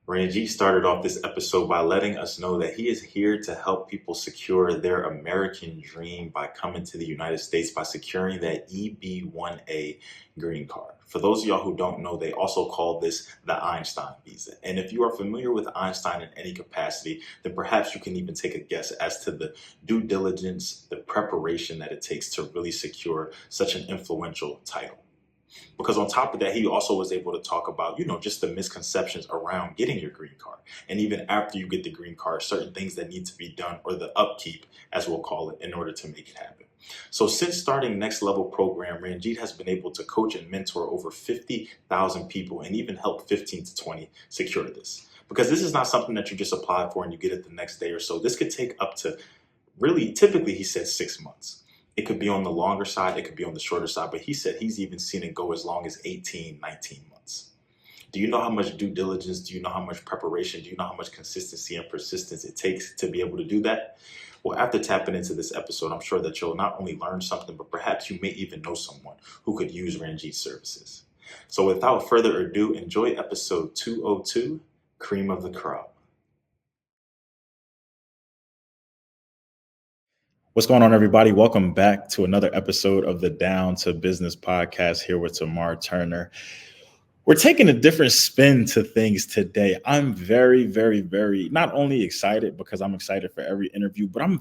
Ranjeet started off this episode by letting us know that he is here to help people secure their American dream by coming to the United States by securing that EB1A Green Card. For those of y'all who don't know, they also call this the Einstein Visa. And if you are familiar with Einstein in any capacity, then perhaps you can even take a guess as to the due diligence, the preparation that it takes to really secure such an influential title. Because on top of that, he also was able to talk about, just the misconceptions around getting your green card. And even after you get the green card, certain things that need to be done, or the upkeep, as we'll call it, in order to make it happen. So since starting Next Level program, Ranjeet has been able to coach and mentor over 50,000 people and even help 15 to 20 secure this. Because this is not something that you just apply for and you get it the next day or so. This could take up to, really, typically he said 6 months. It could be on the longer side, it could be on the shorter side, but he said he's even seen it go as long as 18, 19 months. Do you know how much due diligence, do you know how much preparation, do you know how much consistency and persistence it takes to be able to do that? Well, after tapping into this episode, I'm sure that you'll not only learn something, but perhaps you may even know someone who could use Ranjeet's services. So without further ado, enjoy episode 202, Cream of the Crop. What's going on, everybody? Welcome back to another episode of the Down to Business podcast here with Tamar Turner. We're taking a different spin to things today. I'm very, very, very not only excited because I'm excited for every interview, but I'm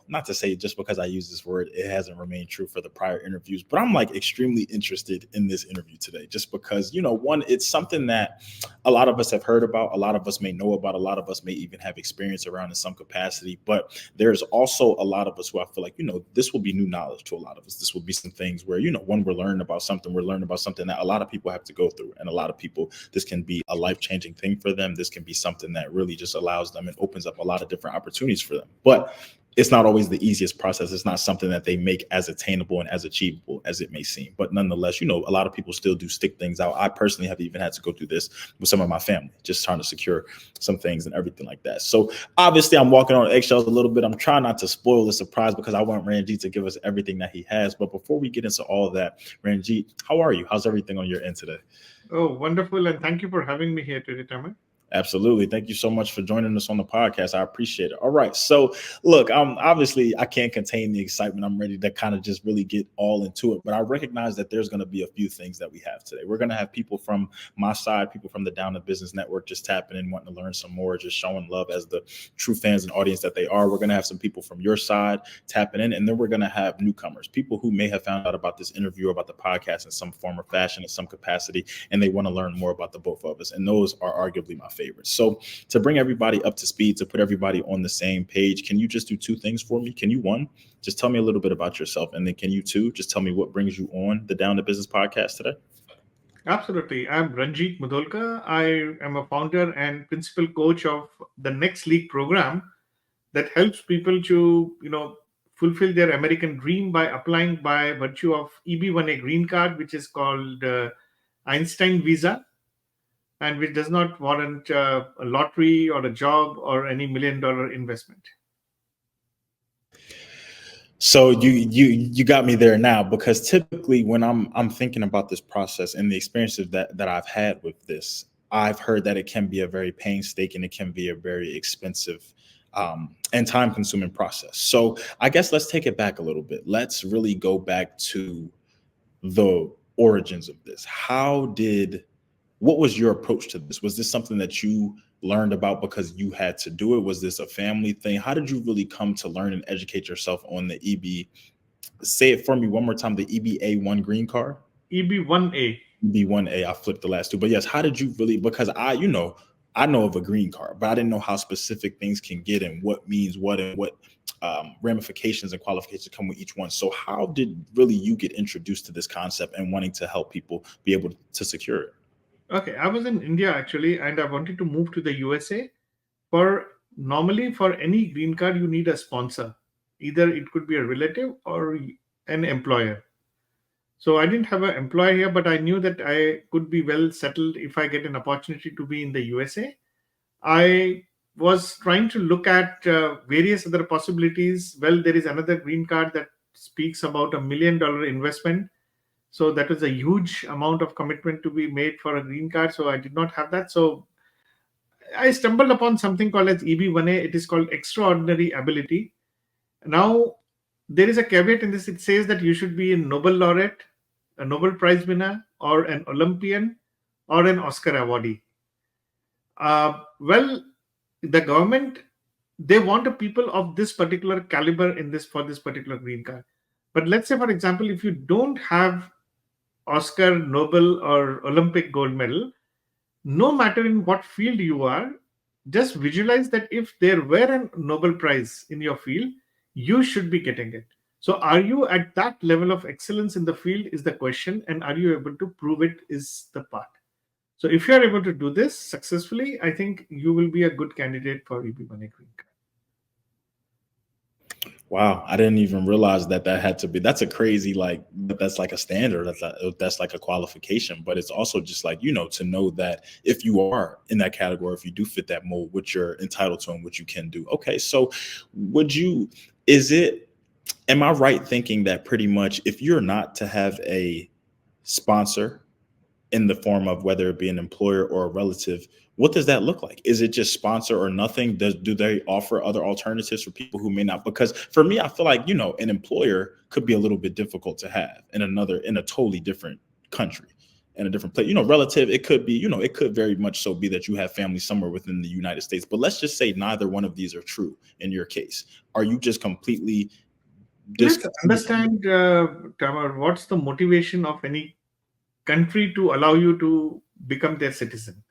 not to say just because I use this word, it hasn't remained true for the prior interviews, but I'm extremely interested in this interview today just because, one, it's something that a lot of us have heard about, a lot of us may know about, a lot of us may even have experience around in some capacity, but there's also a lot of us who I feel like, this will be new knowledge to a lot of us. This will be some things where, when we're learning about something that a lot of people have to go through. And a lot of people, this can be a life-changing thing for them. This can be something that really just allows them and opens up a lot of different opportunities for them. But it's not always the easiest process. It's not something that they make as attainable and as achievable as it may seem. But nonetheless, a lot of people still do stick things out. I personally have even had to go through this with some of my family, just trying to secure some things and everything like that. So obviously I'm walking on eggshells a little bit. I'm trying not to spoil the surprise because I want Ranjeet to give us everything that he has. But before we get into all of that, Ranjeet, how are you? How's everything on your end today? Oh, wonderful. And thank you for having me here today, Tamar. Absolutely. Thank you so much for joining us on the podcast. I appreciate it. All right. So look, obviously I can't contain the excitement. I'm ready to kind of just really get all into it. But I recognize that there's going to be a few things that we have today. We're going to have people from my side, people from the Down to Business Network just tapping in, wanting to learn some more, just showing love as the true fans and audience that they are. We're going to have some people from your side tapping in, and then we're going to have newcomers, people who may have found out about this interview or about the podcast in some form or fashion, in some capacity, and they want to learn more about the both of us. And those are arguably my favorites. So to bring everybody up to speed, to put everybody on the same page, can you just do two things for me? Can you, one, just tell me a little bit about yourself? And then can you, two, just tell me what brings you on the Down to Business podcast today? Absolutely. I'm Ranjeet Mudolka. I am a founder and principal coach of the Next League program that helps people to, fulfill their American dream by applying by virtue of EB1A Green Card, which is called Einstein Visa, and which does not warrant a lottery or a job or any $1 million investment. So you got me there now, because typically when I'm thinking about this process and the experiences that I've had with this, I've heard that it can be a very painstaking, it can be a very expensive and time-consuming process. So I guess let's take it back a little bit. Let's really go back to the origins of this. What was your approach to this? Was this something that you learned about because you had to do it? Was this a family thing? How did you really come to learn and educate yourself on the say it for me one more time, the EB1A Green Card? EB1A. EB1A, I flipped the last two. But yes, how did you really, because I know of a green card, but I didn't know how specific things can get and what means what and what ramifications and qualifications come with each one. So how did really you get introduced to this concept and wanting to help people be able to secure it? Okay, I was in India actually, and I wanted to move to the USA. Normally, for any green card, you need a sponsor. Either it could be a relative or an employer. So I didn't have an employer here, but I knew that I could be well settled if I get an opportunity to be in the USA. I was trying to look at various other possibilities. Well, there is another green card that speaks about $1 million investment. So that was a huge amount of commitment to be made for a green card. So I did not have that. So I stumbled upon something called as EB1A. It is called extraordinary ability. Now, there is a caveat in this. It says that you should be a Nobel laureate, a Nobel Prize winner, or an Olympian, or an Oscar awardee. Well, the government, they want a people of this particular caliber in this for this particular green card. But let's say, for example, if you don't have Oscar, Nobel, or Olympic gold medal, no matter in what field you are, just visualize that if there were a Nobel Prize in your field, you should be getting it. So, are you at that level of excellence in the field? Is the question, and are you able to prove it? Is the part. So, if you are able to do this successfully, I think you will be a good candidate for EB1A Green Card. Wow, I didn't even realize that had to be. That's a crazy that's like a standard. That's like a qualification. But it's also just like to know that if you are in that category, if you do fit that mold, what you're entitled to and what you can do. Okay, so am I right thinking that pretty much if you're not to have a sponsor in the form of whether it be an employer or a relative, what does that look like? Is it just sponsor or nothing? Do they offer other alternatives for people who may not? Because for me, I feel like, an employer could be a little bit difficult to have in a totally different country, in a different place. Relative, it could be, it could very much so be that you have family somewhere within the United States. But let's just say neither one of these are true in your case. Are you just completely Let's understand, Tamar, what's the motivation of any country to allow you to become their citizen?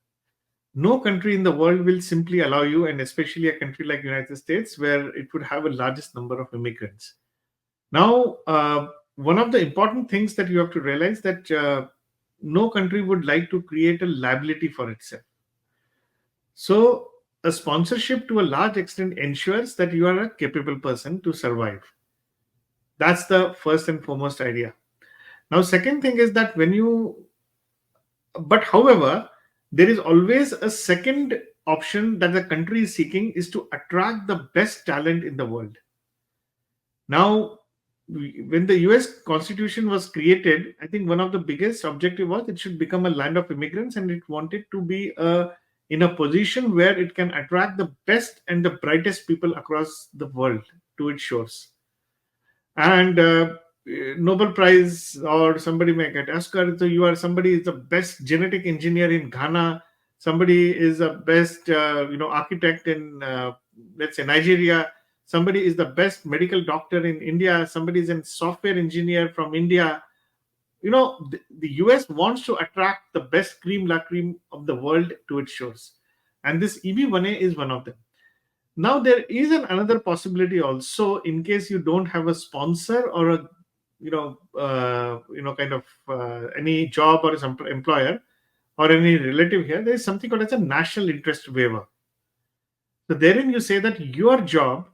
No country in the world will simply allow you, and especially a country like United States, where it would have a largest number of immigrants. Now, one of the important things that you have to realize that no country would like to create a liability for itself. So, a sponsorship to a large extent ensures that you are a capable person to survive. That's the first and foremost idea. Now, second thing is that however, there is always a second option that the country is seeking is to attract the best talent in the world. Now, when the US Constitution was created, I think one of the biggest objective was it should become a land of immigrants, and it wanted to be in a position where it can attract the best and the brightest people across the world to its shores. And Nobel Prize, or somebody may get Oscar. So somebody is the best genetic engineer in Ghana. Somebody is the best architect in let's say Nigeria. Somebody is the best medical doctor in India. Somebody is a software engineer from India. The US wants to attract the best cream la cream of the world to its shores, and this EB1A is one of them. Now, there is another possibility also, in case you don't have a sponsor or a any job or some employer or any relative here. There is something called as a national interest waiver. So therein you say that your job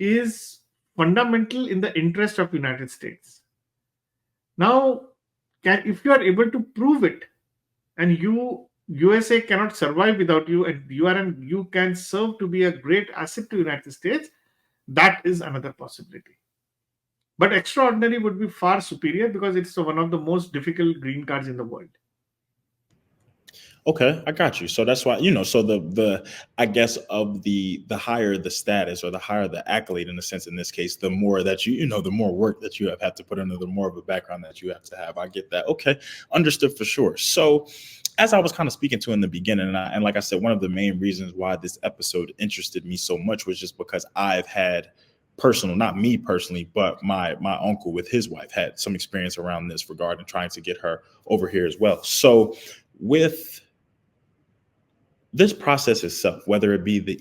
is fundamental in the interest of United States. Now, if you are able to prove it, and USA cannot survive without you, and you can serve to be a great asset to United States, that is another possibility. But extraordinary would be far superior because it's one of the most difficult green cards in the world. Okay, I got you. So that's why, so the I guess of the higher the status or the higher the accolade, in a sense, in this case, the more that the more work that you have had to put into, the more of a background that you have to have. I get that. Okay, understood for sure. So as I was kind of speaking to in the beginning, and like I said, one of the main reasons why this episode interested me so much was just because I've had not me personally, but my uncle with his wife had some experience around this regard and trying to get her over here as well. So with this process itself, whether it be the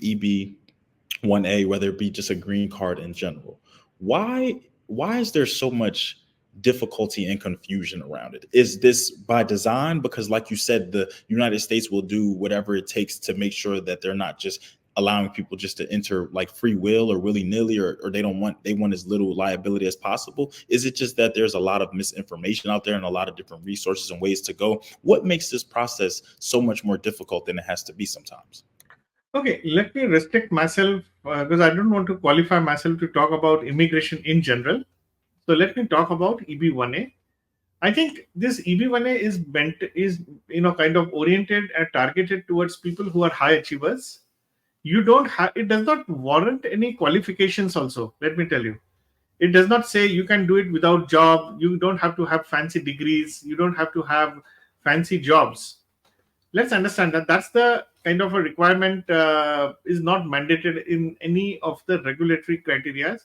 EB1A, whether it be just a green card in general, why is there so much difficulty and confusion around it? Is this by design? Because like you said, the United States will do whatever it takes to make sure that they're not just allowing people just to enter like free will or willy-nilly, or they want as little liability as possible. Is it just that there's a lot of misinformation out there and a lot of different resources and ways to go? What makes this process so much more difficult than it has to be sometimes? Okay, let me restrict myself because I don't want to qualify myself to talk about immigration in general. So let me talk about EB1A. I think this EB1A is kind of oriented and targeted towards people who are high achievers. You don't have it does not warrant any qualifications also. Let me tell you. It does not say you can do it without job. You don't have to have fancy degrees. You don't have to have fancy jobs. Let's understand that that's the kind of a requirement is not mandated in any of the regulatory criteria.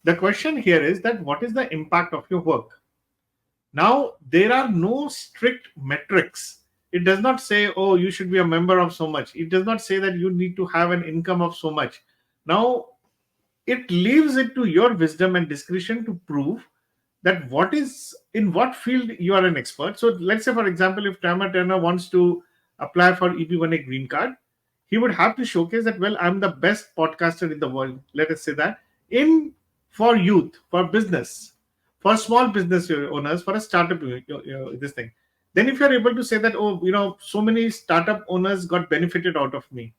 The question here is that what is the impact of your work? Now, there are no strict metrics. It does not say, oh, you should be a member of so much. It does not say that you need to have an income of so much. Now, it leaves it to your wisdom and discretion to prove that what is in what field you are an expert. So, let's say, for example, if Tama Turner wants to apply for EB1A Green Card, he would have to showcase that, well, I'm the best podcaster in the world. Let us say that in for youth, for business, for small business owners, for a startup, this thing. Then, if you're able to say that, oh, so many startup owners got benefited out of me,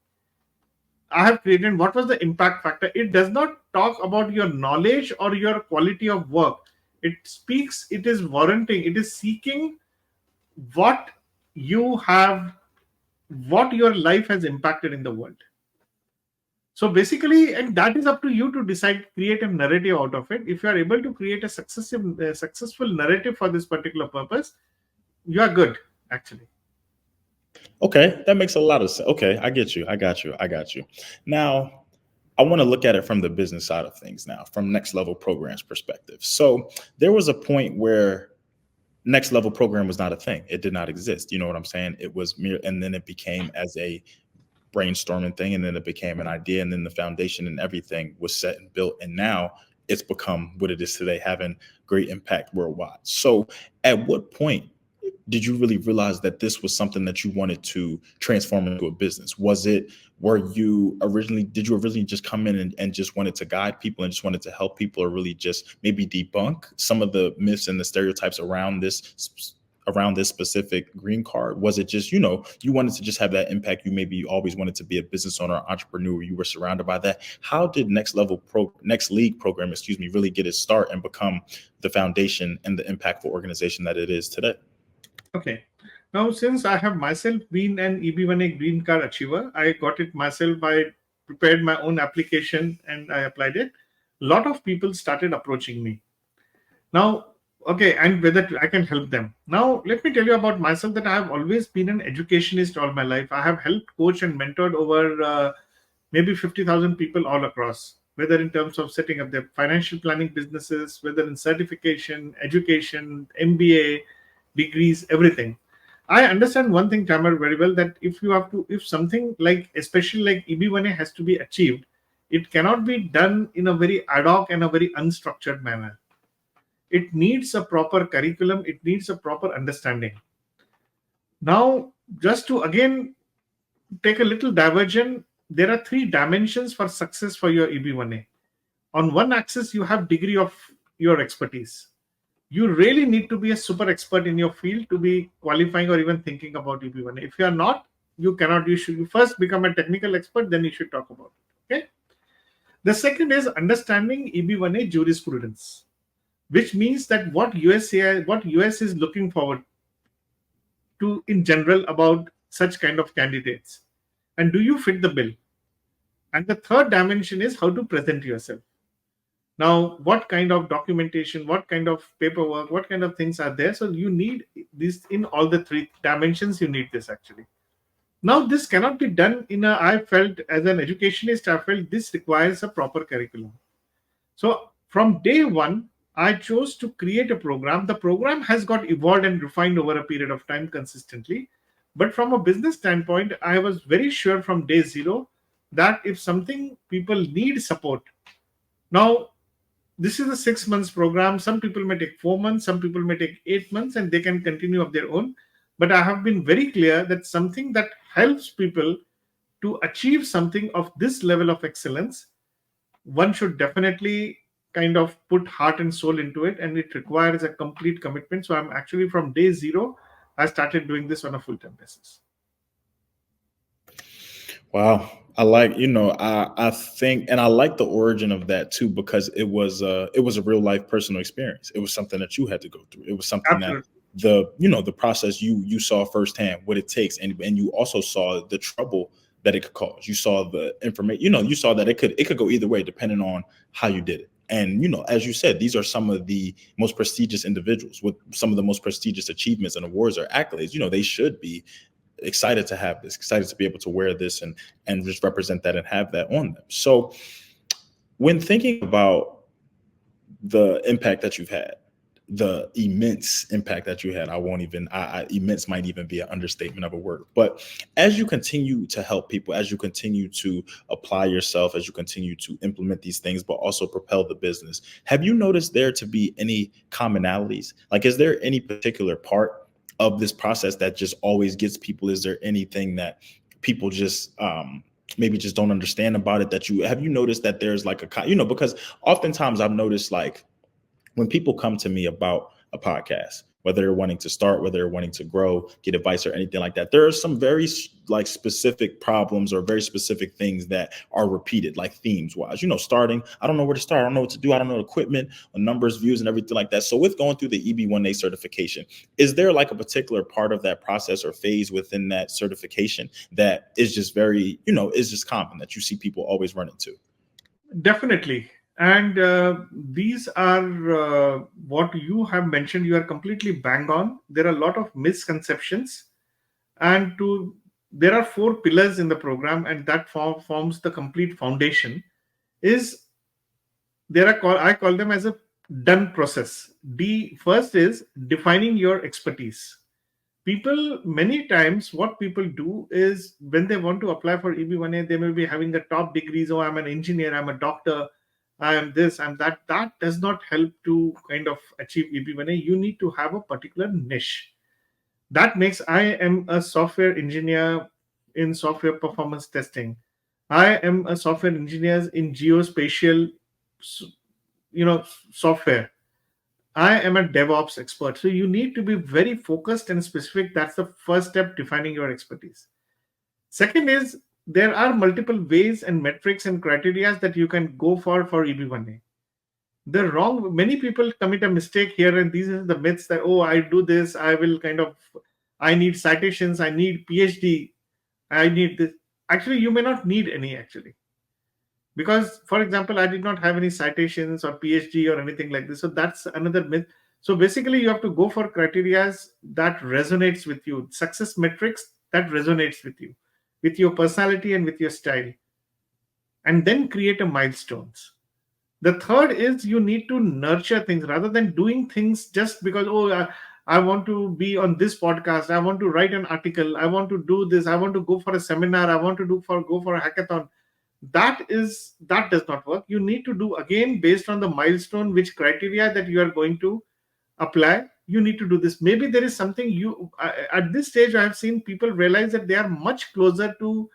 I have created, what was the impact factor? It does not talk about your knowledge or your quality of work. It is warranting, it is seeking what you have, what your life has impacted in the world. So basically, and that is up to you to decide, create a narrative out of it. If you are able to create a successful narrative for this particular purpose, you are good, actually. Okay, that makes a lot of sense. Okay, I get you. I got you. Now, I want to look at it from the business side of things now, from Next Level Programs perspective. So there was a point where Next Level Program was not a thing. It did not exist. You know what I'm saying? It was mere, and then it became as a brainstorming thing, and then it became an idea, and then the foundation and everything was set and built, and now it's become what it is today, having great impact worldwide. So at what point did you really realize that this was something that you wanted to transform into a business? Did you originally just come in and just wanted to guide people and just wanted to help people, or really just maybe debunk some of the myths and the stereotypes around this specific green card? Was it just, you wanted to just have that impact? You maybe always wanted to be a business owner, entrepreneur. You were surrounded by that. How did Next League program, really get its start and become the foundation and the impactful organization that it is today? Okay. Now, since I have myself been an EB1A Green Card achiever, I got it myself. I prepared my own application and I applied it. A lot of people started approaching me. Now, okay, and whether I can help them. Now, let me tell you about myself that I have always been an educationist all my life. I have helped, coach, and mentored over maybe 50,000 people all across, whether in terms of setting up their financial planning businesses, whether in certification, education, MBA, degrees, everything. I understand one thing, Tamer, very well, that if something like, especially like EB1A has to be achieved, it cannot be done in a very ad hoc and a very unstructured manner. It needs a proper curriculum. It needs a proper understanding. Now, just to again take a little diversion, there are three dimensions for success for your EB1A. On one axis, you have degree of your expertise. You really need to be a super expert in your field to be qualifying or even thinking about EB1A. If you are not, you cannot. You should first become a technical expert, then you should talk about it. Okay. The second is understanding EB1A jurisprudence, which means that what US is looking forward to in general about such kind of candidates, and do you fit the bill? And the third dimension is how to present yourself. Now, what kind of documentation, what kind of paperwork, what kind of things are there? So you need this in all the three dimensions. You need this actually. Now, this cannot be done I felt as an educationist, I felt this requires a proper curriculum. So from day one, I chose to create a program. The program has got evolved and refined over a period of time consistently. But from a business standpoint, I was very sure from day zero that if something people need support. Now, this is a 6 months program. Some people may take 4 months, some people may take 8 months, and they can continue of their own. But I have been very clear that something that helps people to achieve something of this level of excellence, one should definitely kind of put heart and soul into it, and it requires a complete commitment. So I'm actually from day zero, I started doing this on a full-time basis. Wow. I like, I think, and I like the origin of that too, because it was a real life personal experience. It was something that you had to go through. It was something that Absolutely. the process you saw firsthand what it takes, and you also saw the trouble that it could cause. You saw the information, you saw that it could go either way depending on how you did it. And as you said, these are some of the most prestigious individuals with some of the most prestigious achievements and awards or accolades. They should be excited to have this, excited to be able to wear this and just represent that and have that on them. So when thinking about the impact that you've had, the immense impact that you had, I won't even, immense might even be an understatement of a word. But as you continue to help people, as you continue to apply yourself, as you continue to implement these things, but also propel the business, have you noticed there to be any commonalities? Like, is there any particular part of this process that just always gets people? Is there anything that people just, maybe just don't understand about it, that you noticed that there's like because oftentimes I've noticed, like, when people come to me about a podcast, whether they're wanting to start, whether they're wanting to grow, get advice or anything like that, there are some very like specific problems or very specific things that are repeated, like themes wise, starting, I don't know where to start. I don't know what to do. I don't know equipment, numbers, views, and everything like that. So with going through the EB1A certification, is there like a particular part of that process or phase within that certification that is just very, is just common that you see people always run into? Definitely. And these are what you have mentioned. You are completely bang on. There are a lot of misconceptions, and there are four pillars in the program, and that forms the complete foundation. Is I call them as a done process. D first is defining your expertise. People, many times what people do is when they want to apply for EB1A, they may be having the top degrees. Oh, I'm an engineer, I'm a doctor, I am this, I'm that. That does not help to kind of achieve EB1A. You need to have a particular niche. That makes, I am a software engineer in software performance testing. I am a software engineer in geospatial, software. I am a DevOps expert. So you need to be very focused and specific. That's the first step, defining your expertise. Second is, there are multiple ways and metrics and criteria that you can go for EB1A. Many people commit a mistake here, and these are the myths that, oh, I do this, I need citations, I need PhD, I need this. Actually, you may not need any, actually. Because, for example, I did not have any citations or PhD or anything like this. So that's another myth. So basically, you have to go for criteria that resonates with you, success metrics that resonates with your personality and with your style, and then create a milestones. The third is, you need to nurture things rather than doing things just because, oh, I want to be on this podcast, I want to write an article, I want to do this, I want to go for a seminar, I want to go for a hackathon. That does not work. You need to do, again, based on the milestone, which criteria that you are going to apply. You need to do this. Maybe there is something at this stage, I have seen people realize that they are much closer to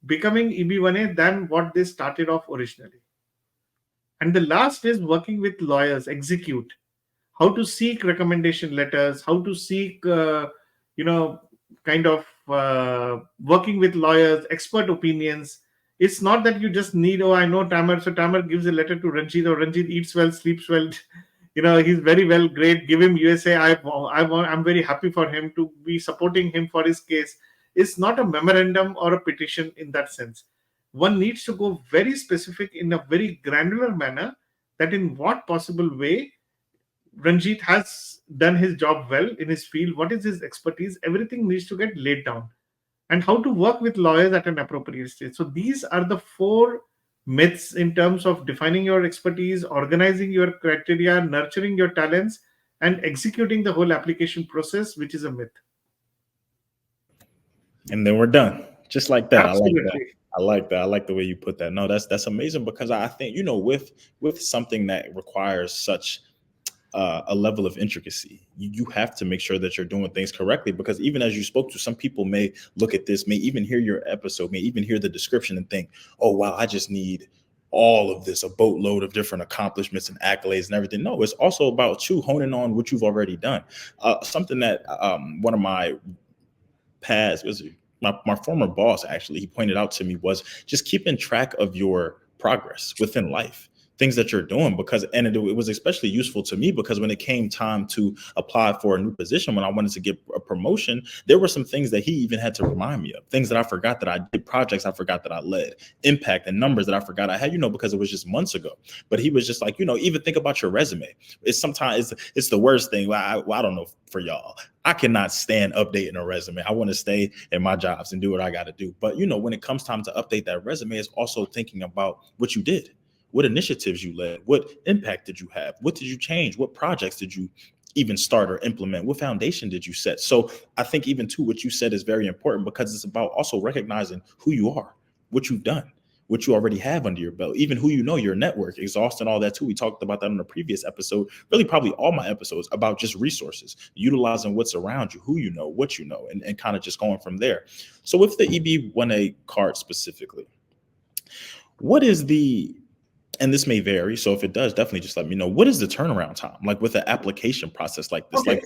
becoming EB1A than what they started off originally. And the last is working with lawyers, execute, how to seek recommendation letters, how to seek you know kind of working with lawyers, expert opinions. It's not that you just need, oh, I know Tamer, so Tamer gives a letter to Ranjeet, or Ranjeet eats well, sleeps well, he's very well, great, give him USA. I'm very happy for him to be supporting him for his case. It's not a memorandum or a petition in that sense. One needs to go very specific in a very granular manner, that in what possible way Ranjit has done his job well in his field, what is his expertise, everything needs to get laid down, and how to work with lawyers at an appropriate stage. So these are the four myths in terms of defining your expertise, organizing your criteria, nurturing your talents, and executing the whole application process, which is a myth. And then we're done, just like that. I like that. Absolutely. I like that. I like the way you put that. No, that's amazing, because I think, with something that requires such a level of intricacy, you have to make sure that you're doing things correctly, because even as you spoke to, some people may look at this, may even hear your episode, may even hear the description and think, oh wow, I just need all of this, a boatload of different accomplishments and accolades and everything. No, it's also about you honing on what you've already done. Something that one of my past my former boss, actually, he pointed out to me was just keeping track of your progress within life, things that you're doing, because and it was especially useful to me because when it came time to apply for a new position, when I wanted to get a promotion, there were some things that he even had to remind me of, things that I forgot that I did, projects I forgot that I led, impact and numbers that I forgot I had, because it was just months ago. But he was just like, even think about your resume. It's sometimes it's the worst thing. I don't know for y'all. I cannot stand updating a resume. I want to stay in my jobs and do what I got to do. But when it comes time to update that resume, it's also thinking about what you did, what initiatives you led, what impact did you have, what did you change, what projects did you even start or implement, what foundation did you set. So I think even too what you said is very important because it's about also recognizing who you are, what you've done, what you already have under your belt, even who your network, exhausting all that too. We talked about that in the previous episode, really probably all my episodes, about just resources, utilizing what's around you, who what and kind of just going from there. So with the EB1A card specifically, what is and this may vary, so if it does, definitely just let me know, what is the turnaround time like with the application process like this? Okay.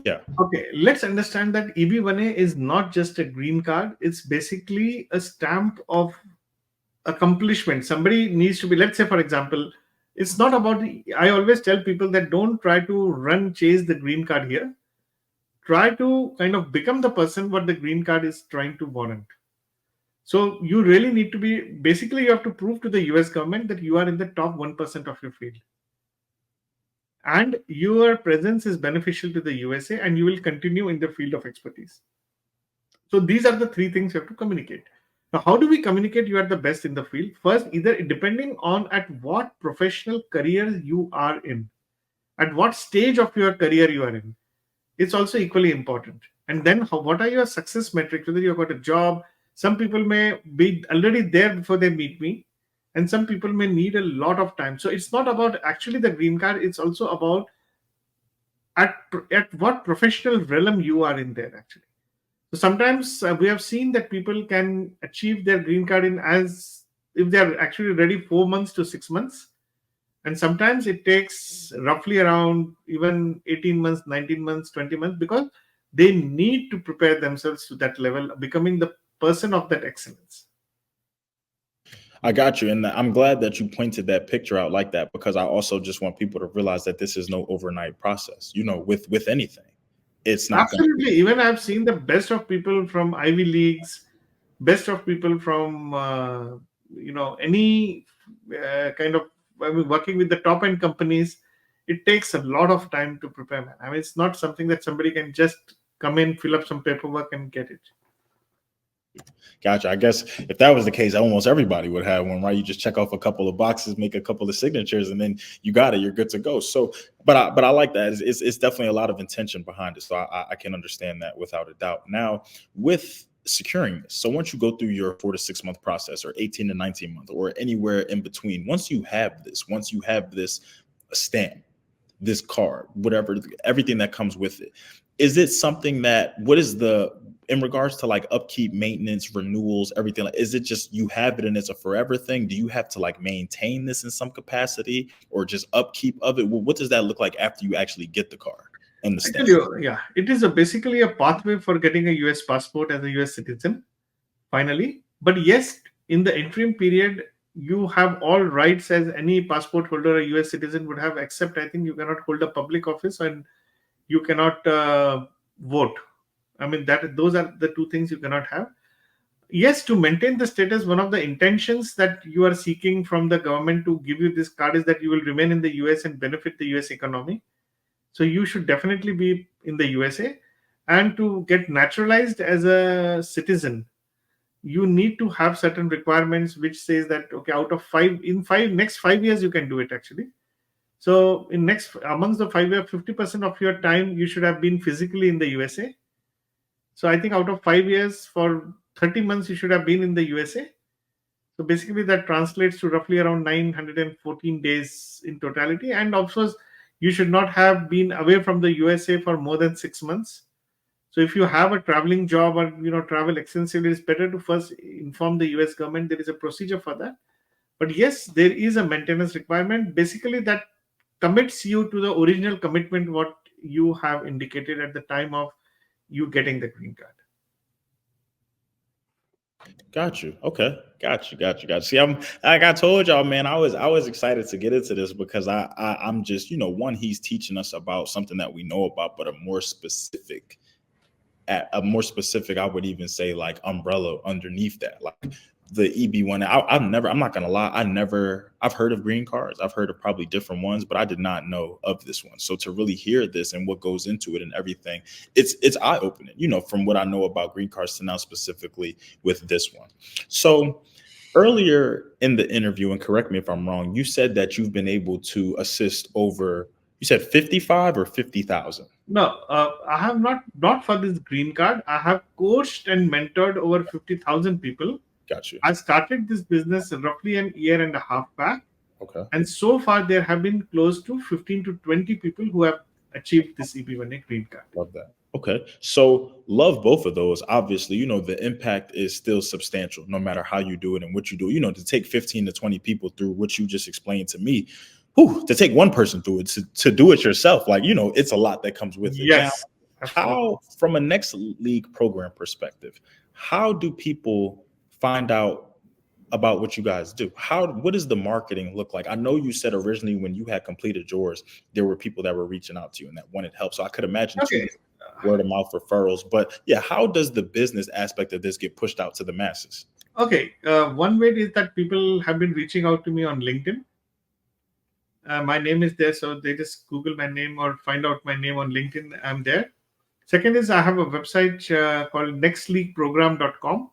Yeah. Okay, let's understand that EB1A is not just a green card. It's basically a stamp of accomplishment. Somebody needs to be, let's say, for example, it's not about, I always tell people that don't try to chase the green card here. Try to kind of become the person what the green card is trying to warrant. So you really need to be, basically you have to prove to the US government that you are in the top 1% of your field. And your presence is beneficial to the USA and you will continue in the field of expertise. So these are the three things you have to communicate. Now, how do we communicate you are the best in the field? First, either depending on at what professional career you are in, at what stage of your career you are in, it's also equally important. And then what are your success metrics? Whether you've got a job, some people may be already there before they meet me, and some people may need a lot of time. So it's not about actually the green card, it's also about at what professional realm you are in there actually. So sometimes we have seen that people can achieve their green card in as if they are actually ready 4 months to 6 months. And sometimes it takes roughly around even 18 months, 19 months, 20 months, because they need to prepare themselves to that level, becoming the person of that excellence. I got you. And I'm glad that you pointed that picture out like that, because I also just want people to realize that this is no overnight process, with anything. It's not Absolutely. Even I've seen the best of people from Ivy Leagues, best of people from, any kind of, working with the top end companies. It takes a lot of time to prepare, man. I mean, it's not something that somebody can just come in, fill up some paperwork and get it. Gotcha. I guess if that was the case, almost everybody would have one, right? You just check off a couple of boxes, make a couple of signatures, and then you got it. You're good to go. So, but I like that. It's definitely a lot of intention behind it. So I can understand that without a doubt. Now, with securing this, so once you go through your 4 to 6 month process, or 18 to 19 month, or anywhere in between, once you have this stamp, this card, whatever, everything that comes with it, is it something that, what is in regards to like upkeep, maintenance, renewals, everything, like, is it just you have it and it's a forever thing? Do you have to like maintain this in some capacity, or just upkeep of it? What does that look like after you actually get the card and the stamp? Yeah, it is basically a pathway for getting a US passport as a US citizen, finally. But yes, in the interim period, you have all rights as any passport holder a US citizen would have, except I think you cannot hold a public office and you cannot vote. I mean, those are the two things you cannot have. Yes, to maintain the status, one of the intentions that you are seeking from the government to give you this card is that you will remain in the US and benefit the US economy. So you should definitely be in the USA. And to get naturalized as a citizen, you need to have certain requirements which says that, okay, out of next 5 years you can do it actually. So amongst the 5 year, 50% of your time you should have been physically in the USA. So I think out of 5 years, for 30 months you should have been in the USA. So basically that translates to roughly around 914 days in totality. And of course, you should not have been away from the USA for more than 6 months. So if you have a traveling job or travel extensively, it's better to first inform the US government. There is a procedure for that. But yes, there is a maintenance requirement. Basically, that commits you to the original commitment what you have indicated at the time of you getting the green card. Got you. Okay. Got you. See, I'm like I told y'all, man, I was excited to get into this because I'm just, one, he's teaching us about something that we know about, but a more specific, I would even say like umbrella underneath that. Like the EB1. I'm not gonna lie, I've heard of green cards. I've heard of probably different ones, but I did not know of this one. So to really hear this and what goes into it and everything, it's eye opening, from what I know about green cards to now specifically with this one. So earlier in the interview, and correct me if I'm wrong, you said that you've been able to assist over, you said 55 or 50,000. No, I have not for this green card. I have coached and mentored over 50,000 people. Got you. I started this business roughly an year and a half back, Okay. and so far there have been close to 15 to 20 people who have achieved this EB1A green card. Love that. Okay. So love both of those. Obviously, the impact is still substantial no matter how you do it and what you do. To take 15 to 20 people through what you just explained to me, to take one person through it, to do it yourself, like, it's a lot that comes with it. Now, Yes, absolutely. how, from a next league program perspective, how do people find out about what you guys do? What does the marketing look like? I know you said originally when you had completed yours, there were people that were reaching out to you and that wanted help. So I could imagine too, Okay. word of mouth referrals. But yeah, how does the business aspect of this get pushed out to the masses? Okay. One way is that people have been reaching out to me on LinkedIn. My name is there, so they just Google my name or find out my name on LinkedIn. I'm there. Second is I have a website called nextleagueprogram.com.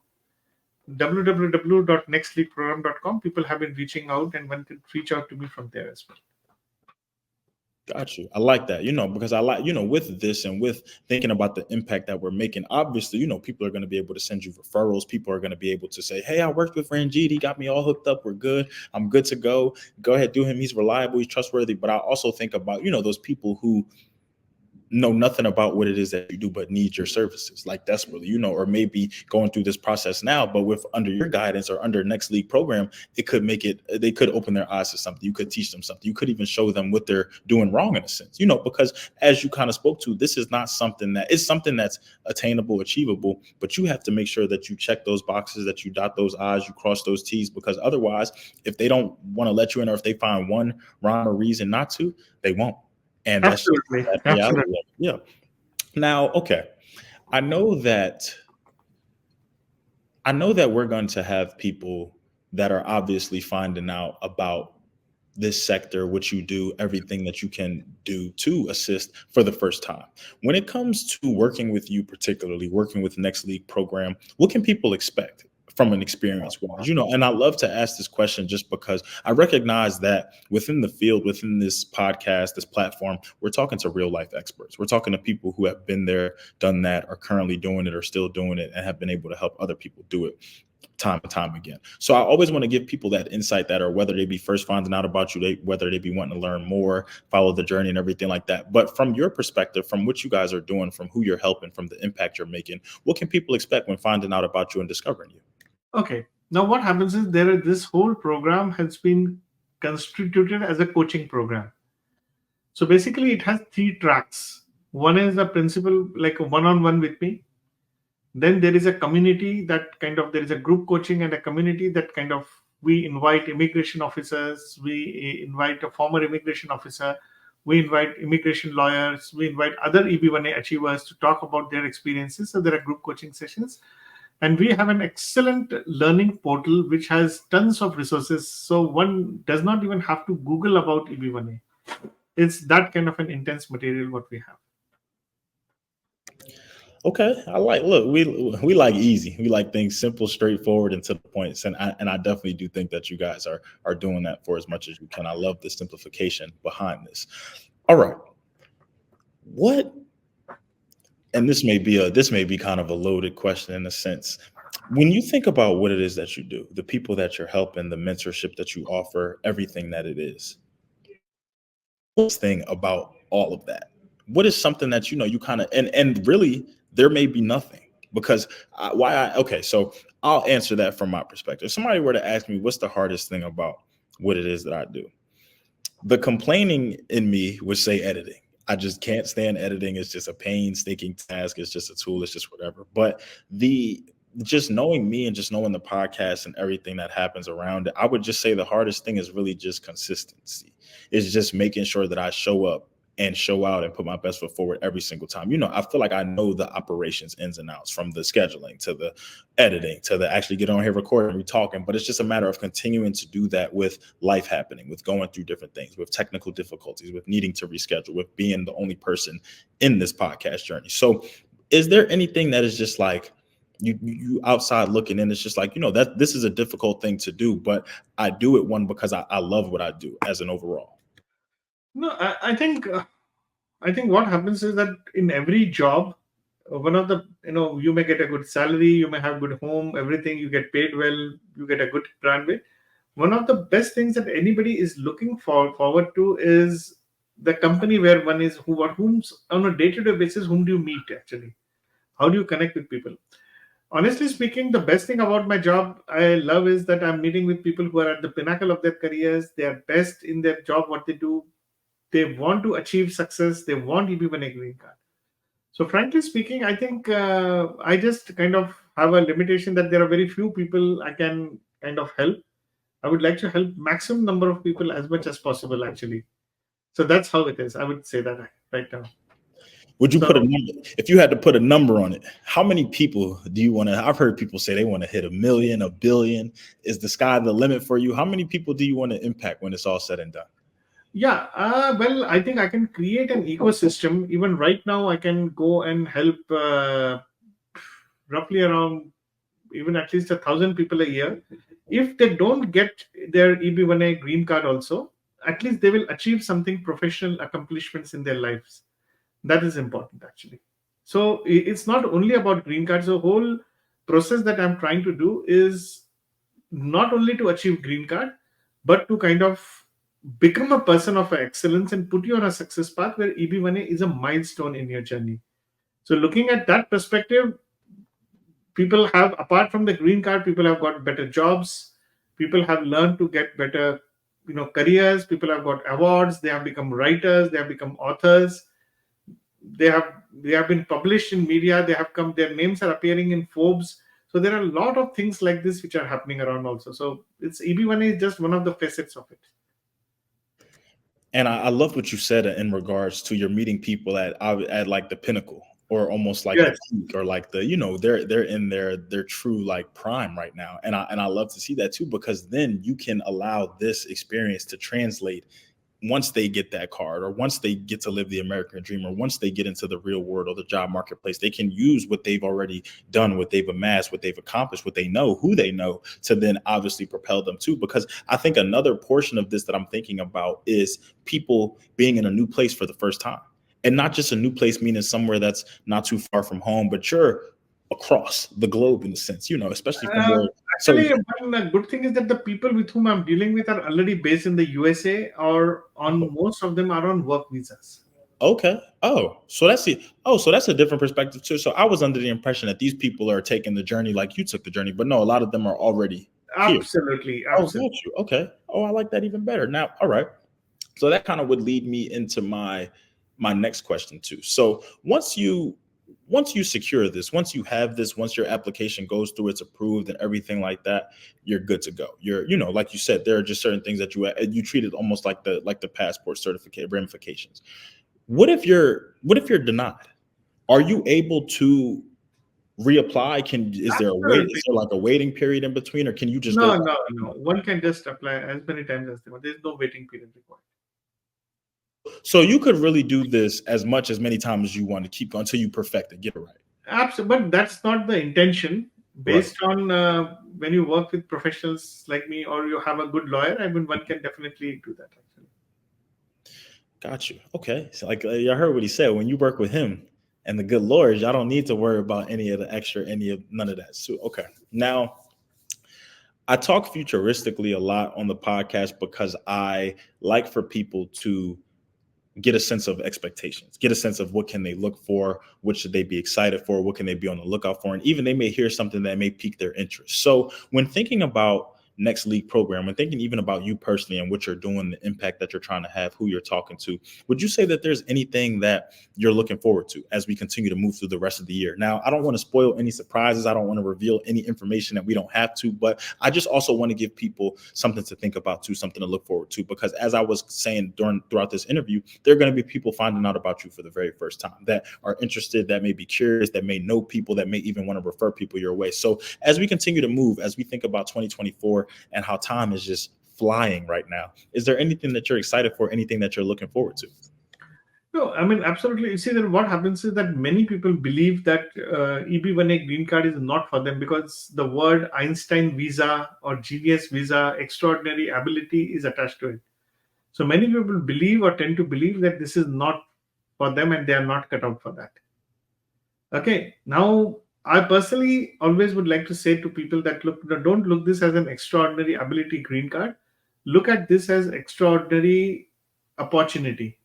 www.nextleagueprogram.com. People have been reaching out, and one can reach out to me from there as well. Got you. I like that, because I like, with this and with thinking about the impact that we're making, obviously, people are going to be able to send you referrals. People are going to be able to say, hey, I worked with Ranjeet. He got me all hooked up. We're good. I'm good to go. Go ahead, do him. He's reliable. He's trustworthy. But I also think about, those people who know nothing about what it is that you do but need your services, like desperately, or maybe going through this process now, but with under your guidance or under next league program, they could open their eyes to something. You could teach them something. You could even show them what they're doing wrong in a sense, because as you kind of spoke to, this is not something that is something that's attainable, achievable, but you have to make sure that you check those boxes, that you dot those I's, you cross those T's, because otherwise, if they don't want to let you in, or if they find one rhyme or reason not to, they won't. And that's just Absolutely. that reality. Absolutely. Yeah. Now, okay. I know that we're going to have people that are obviously finding out about this sector, what you do, everything that you can do to assist for the first time. When it comes to working with you, particularly working with Next League program, what can people expect from an experience wise? And I love to ask this question just because I recognize that within the field, within this podcast, this platform, we're talking to real life experts. We're talking to people who have been there, done that, are currently doing it, or still doing it, and have been able to help other people do it time and time again. So I always want to give people that insight, that, or whether they be first finding out about you, whether they be wanting to learn more, follow the journey and everything like that. But from your perspective, from what you guys are doing, from who you're helping, from the impact you're making, what can people expect when finding out about you and discovering you? Okay. Now, what happens is this whole program has been constituted as a coaching program. So basically, it has three tracks. One is a principal, like a one-on-one with me. Then there is a community that there is a group coaching and a community that we invite immigration officers, we invite a former immigration officer, we invite immigration lawyers, we invite other EB1A achievers to talk about their experiences. So there are group coaching sessions. And we have an excellent learning portal which has tons of resources. So one does not even have to Google about EB1A. It's that kind of an intense material what we have. Okay, look, we like easy. We like things simple, straightforward, and to the points. And I definitely do think that you guys are doing that for as much as you can. I love the simplification behind this. All right. What, and this may be kind of a loaded question in a sense. When you think about what it is that you do, the people that you're helping, the mentorship that you offer, everything that it is, what's the thing about all of that? What is something that you kind of, and really there may be nothing, because okay, so I'll answer that from my perspective. If somebody were to ask me what's the hardest thing about what it is that I do, the complaining in me would say editing. I just can't stand editing. It's just a painstaking task. It's just a tool. It's just whatever. But the just knowing me and just knowing the podcast and everything that happens around it, I would just say the hardest thing is really just consistency. It's just making sure that I show up and show out and put my best foot forward every single time. I feel like I know the operations ins and outs, from the scheduling to the editing to the actually get on here recording and talking. But it's just a matter of continuing to do that with life happening, with going through different things, with technical difficulties, with needing to reschedule, with being the only person in this podcast journey. So is there anything that is just like, you outside looking in, it's just like, that this is a difficult thing to do, but I do it because I love what I do as an overall? No, I think what happens is that in every job, one of the, you may get a good salary, you may have good home, everything, you get paid well, you get a good bandwidth. One of the best things that anybody is looking forward to is the company where one is, whom's on a day-to-day basis, whom do you meet actually? How do you connect with people? Honestly speaking, the best thing about my job I love is that I'm meeting with people who are at the pinnacle of their careers. They are best in their job, what they do. They want to achieve success. They want EB1A Green Card. So, frankly speaking, I think I just kind of have a limitation that there are very few people I can kind of help. I would like to help maximum number of people as much as possible, actually. So that's how it is. I would say that right now. Would you put a number, if you had to put a number on it, how many people do you want to, I've heard people say they want to hit 1 million, 1 billion. Is the sky the limit for you? How many people do you want to impact when it's all said and done? Yeah, well, I think I can create an ecosystem. Even right now, I can go and help roughly around even at least 1,000 people a year. If they don't get their EB1A green card also, at least they will achieve something professional accomplishments in their lives. That is important, actually. So it's not only about green cards. The whole process that I'm trying to do is not only to achieve green card, but to kind of become a person of excellence and put you on a success path where EB1A is a milestone in your journey. So looking at that perspective, people have, apart from the green card, people have got better jobs. People have learned to get better, careers. People have got awards. They have become writers. They have become authors. They have been published in media. Their names are appearing in Forbes. So there are a lot of things like this which are happening around also. So it's EB1A is just one of the facets of it. And I love what you said in regards to your meeting people at like the pinnacle, or almost like Yes. the peak, or like the, they're in their true like prime right now. And I love to see that too, because then you can allow this experience to translate once they get that card, or once they get to live the American dream, or once they get into the real world or the job marketplace. They can use what they've already done, what they've amassed, what they've accomplished, what they know, who they know, to then obviously propel them too. Because I think another portion of this that I'm thinking about is people being in a new place for the first time. And not just a new place, meaning somewhere that's not too far from home, but you're across the globe in a sense, especially from where. Actually, one good thing is that the people with whom I'm dealing with are already based in the USA, or most of them are on work visas. Okay. So that's a different perspective too. So I was under the impression that these people are taking the journey like you took the journey, but no, a lot of them are already here. Absolutely. Oh, got you. Okay. Oh, I like that even better. Now, all right. So that kind of would lead me into my next question too. So once you secure this, once you have this, once your application goes through, it's approved and everything like that, you're good to go. You're, like you said, there are just certain things that you treat it almost like the passport certificate ramifications. What if you're denied? Are you able to reapply? Is there like a waiting period in between, or can you just No. One can just apply as many times as they want. There's no waiting period required. So you could really do this as many times as you want to keep going until you perfect it, get it right. Absolutely, but that's not the intention. Based on when you work with professionals like me, or you have a good lawyer, I mean, one can definitely do that. Actually. Got you. Okay. So like I heard what he said. When you work with him and the good lawyers, y'all don't need to worry about any of the extra, none of that. So, okay. Now, I talk futuristically a lot on the podcast because I like for people to get a sense of expectations, get a sense of what can they look for, what should they be excited for, what can they be on the lookout for, and even they may hear something that may pique their interest. So when thinking about Next League program, when thinking even about you personally and what you're doing, the impact that you're trying to have, who you're talking to, would you say that there's anything that you're looking forward to as we continue to move through the rest of the year? Now, I don't want to spoil any surprises. I don't want to reveal any information that we don't have to, but I just also want to give people something to think about too, something to look forward to, because as I was saying throughout this interview, there are going to be people finding out about you for the very first time that are interested, that may be curious, that may know people, that may even want to refer people your way. So as we continue to move, as we think about 2024 and how time is just flying right now, is there anything that you're excited for, anything that you're looking forward to? No, I mean, absolutely. You see, that what happens is that many people believe that EB1A Green Card is not for them because the word Einstein Visa or Genius Visa, extraordinary ability, is attached to it. So many people believe or tend to believe that this is not for them and they are not cut out for that. Okay, now I personally always would like to say to people that look, don't look this as an extraordinary ability green card. Look at this as extraordinary opportunity.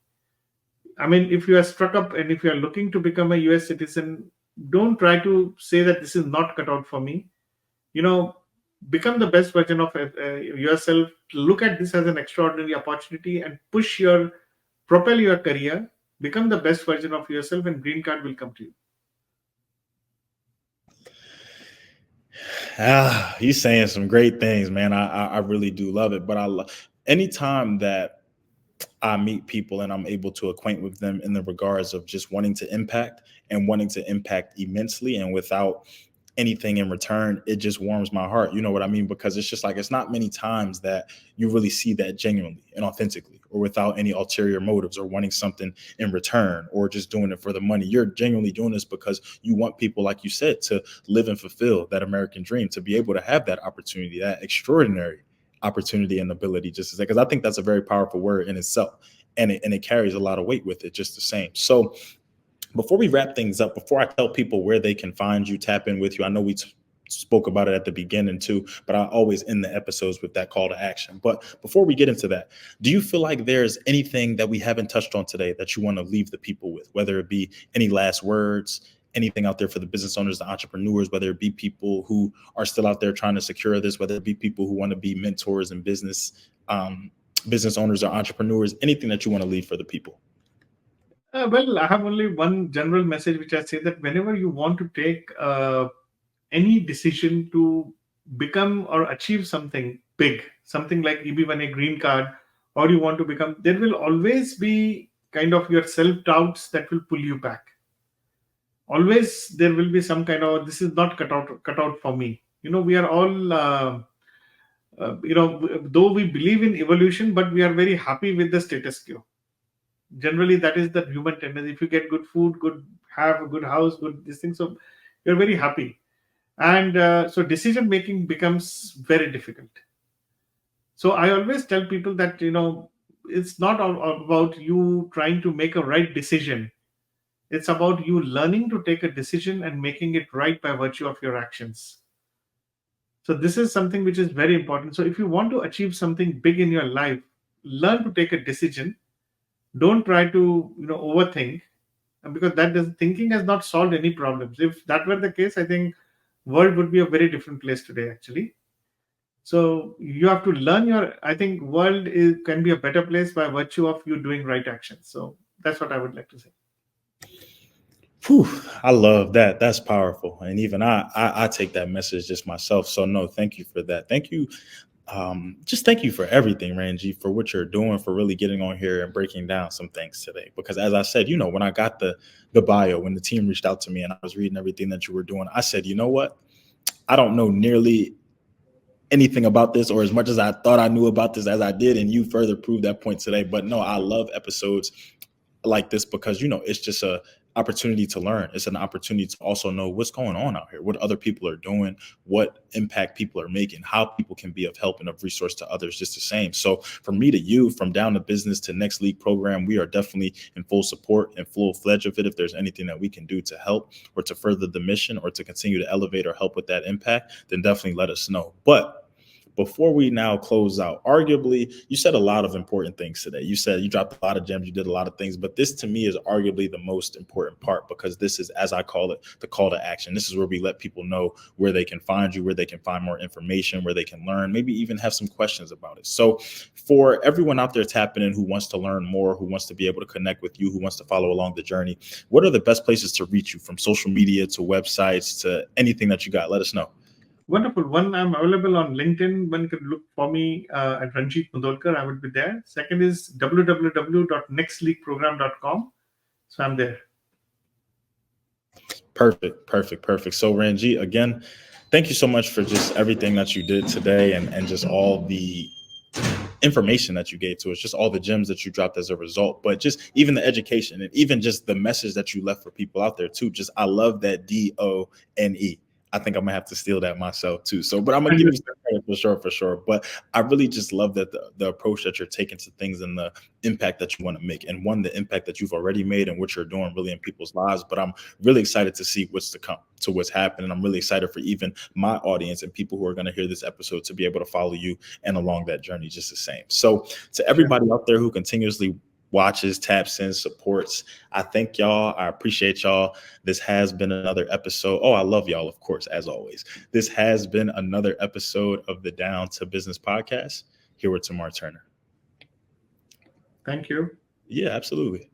I mean, if you are struck up and if you are looking to become a US citizen, don't try to say that this is not cut out for me. You know, become the best version of yourself. Look at this as an extraordinary opportunity and propel your career. Become the best version of yourself, and green card will come to you. You're saying some great things, man. I really do love it. But anytime that I meet people and I'm able to acquaint with them in the regards of just wanting to impact and wanting to impact immensely and without anything in return, it just warms my heart. You know what I mean? Because it's just like, it's not many times that you really see that genuinely and authentically or without any ulterior motives or wanting something in return or just doing it for the money. You're genuinely doing this because you want people, like you said, to live and fulfill that American dream, to be able to have that opportunity, that extraordinary opportunity and ability, just to say, because I think that's a very powerful word in itself. And it carries a lot of weight with it just the same. So before we wrap things up, before I tell people where they can find you, tap in with you, I know we spoke about it at the beginning too, but I always end the episodes with that call to action. But before we get into that, do you feel like there's anything that we haven't touched on today that you want to leave the people with, whether it be any last words, anything out there for the business owners, the entrepreneurs, whether it be people who are still out there trying to secure this, whether it be people who want to be mentors and business owners or entrepreneurs, anything that you want to leave for the people? Well, I have only one general message, which I say that whenever you want to take any decision to become or achieve something big, something like EB1A Green Card, or you want to become, there will always be kind of your self-doubts that will pull you back. Always there will be some kind of, this is not cut out for me. We are all, though we believe in evolution, but we are very happy with the status quo. Generally, that is the human tendency. If you get good food, have a good house, good this thing, so you're very happy. And so decision making becomes very difficult. So I always tell people that, it's not all about you trying to make a right decision. It's about you learning to take a decision and making it right by virtue of your actions. So this is something which is very important. So if you want to achieve something big in your life, learn to take a decision. Don't try to overthink, because thinking has not solved any problems. If that were the case, I think world would be a very different place today, actually. So you have to learn I think world can be a better place by virtue of you doing right actions. So that's what I would like to say. Whew, I love that. That's powerful. And even I take that message just myself. So no, thank you for that. Thank you. Just thank you for everything, Ranjeet, for what you're doing, for really getting on here and breaking down some things today. Because as I said, when I got the bio, when the team reached out to me and I was reading everything that you were doing, I said, you know what? I don't know nearly anything about this, or as much as I thought I knew about this as I did. And you further proved that point today. But no, I love episodes like this because, it's just a opportunity to learn. It's an opportunity to also know what's going on out here, what other people are doing, what impact people are making, how people can be of help and of resource to others just the same. So from me to you, from Down to Business to Next League program, we are definitely in full support and full-fledged of it. If there's anything that we can do to help or to further the mission or to continue to elevate or help with that impact, then definitely let us know. But before we now close out, arguably, you said a lot of important things today. You said you dropped a lot of gems, you did a lot of things, but this to me is arguably the most important part, because this is, as I call it, the call to action. This is where we let people know where they can find you, where they can find more information, where they can learn, maybe even have some questions about it. So for everyone out there tapping in who wants to learn more, who wants to be able to connect with you, who wants to follow along the journey, what are the best places to reach you, from social media to websites to anything that you got? Let us know. Wonderful. One, I'm available on LinkedIn. One can look for me at Ranjeet Mudolkar. I would be there. Second is www.nextleagueprogram.com. So I'm there. Perfect. So Ranjeet, again, thank you so much for just everything that you did today, and just all the information that you gave to us, just all the gems that you dropped as a result, but just even the education and even just the message that you left for people out there too. Just, I love that DONE. I think I'm gonna have to steal that myself too. So, but I'm gonna give you some credit for sure. But I really just love that the approach that you're taking to things and the impact that you want to make, and one, the impact that you've already made and what you're doing really in people's lives. But I'm really excited to see what's to come, to what's happening. I'm really excited for even my audience and people who are going to hear this episode to be able to follow you and along that journey just the same. So to everybody out there who continuously watches, taps in, supports, I thank y'all. I appreciate y'all. This has been another episode. Oh, I love y'all, of course, as always. This has been another episode of the Down to Business podcast. Here with Tamar Turner. Thank you. Yeah, absolutely.